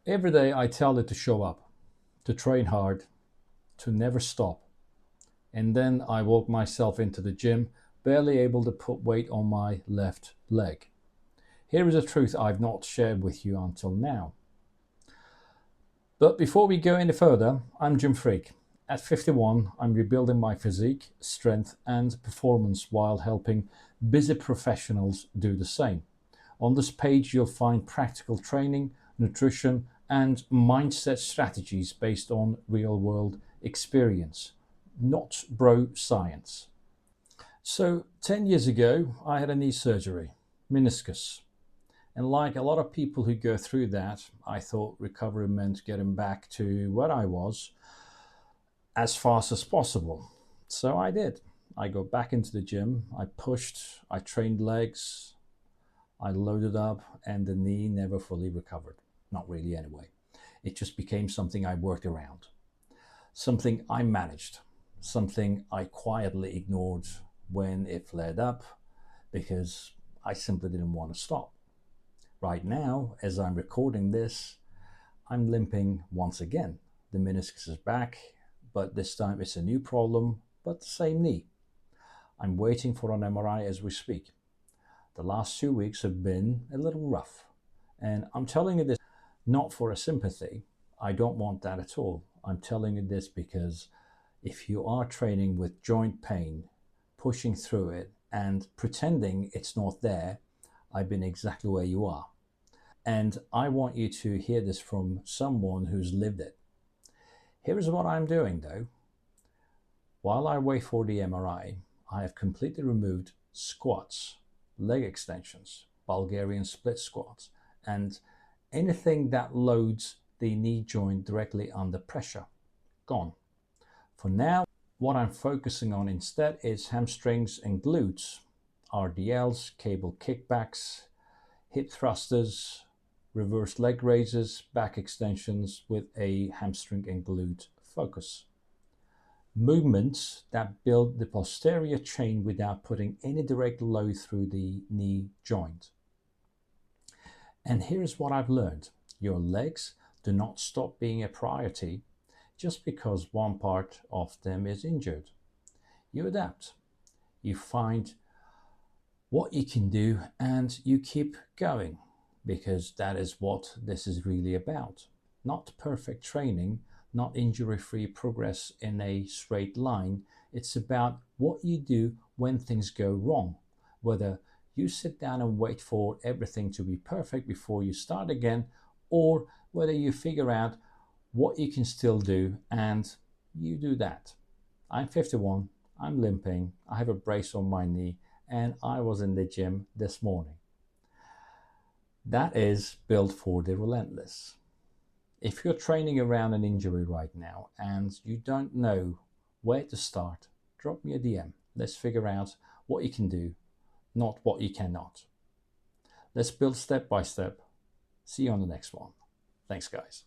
Every day I tell it to show up, to train hard, to never stop. And then I walk myself into the gym, barely able to put weight on my left leg. Here is a truth I've not shared with you until now. But before we go any further, I'm Gym Freak. At 51, I'm rebuilding my physique, strength, and performance while helping busy professionals do the same. On this page, you'll find practical training, nutrition, and mindset strategies based on real-world experience, not bro science. So, 10 years ago, I had a knee surgery, meniscus. And like a lot of people who go through that, I thought recovery meant getting back to where I was as fast as possible. So I did. I got back into the gym, I pushed, I trained legs, I loaded up, and the knee never fully recovered. Not really anyway. It just became something I worked around, something I managed, something I quietly ignored when it flared up because I simply didn't want to stop. Right now, as I'm recording this, I'm limping once again. The meniscus is back, but this time it's a new problem, but the same knee. I'm waiting for an MRI as we speak. The last 2 weeks have been a little rough, and I'm telling you this not for a sympathy. I don't want that at all. I'm telling you this because if you are training with joint pain, pushing through it, and pretending it's not there, I've been exactly where you are. And I want you to hear this from someone who's lived it. Here is what I'm doing though. While I wait for the MRI, I have completely removed squats, leg extensions, Bulgarian split squats, and anything that loads the knee joint directly under pressure. Gone. For now, what I'm focusing on instead is hamstrings and glutes, RDLs, cable kickbacks, hip thrusters, reverse leg raises, back extensions with a hamstring and glute focus. Movements that build the posterior chain without putting any direct load through the knee joint. And here's what I've learned. Your legs do not stop being a priority just because one part of them is injured. You adapt. You find what you can do and you keep going, because that is what this is really about. Not perfect training, not injury-free progress in a straight line. It's about what you do when things go wrong, whether you sit down and wait for everything to be perfect before you start again, or whether you figure out what you can still do and you do that. I'm 51, I'm limping, I have a brace on my knee, and I was in the gym this morning. That is built for the relentless. If you're training around an injury right now and you don't know where to start, drop me a DM. Let's figure out what you can do, not what you cannot. Let's build step by step. See you on the next one. Thanks, guys.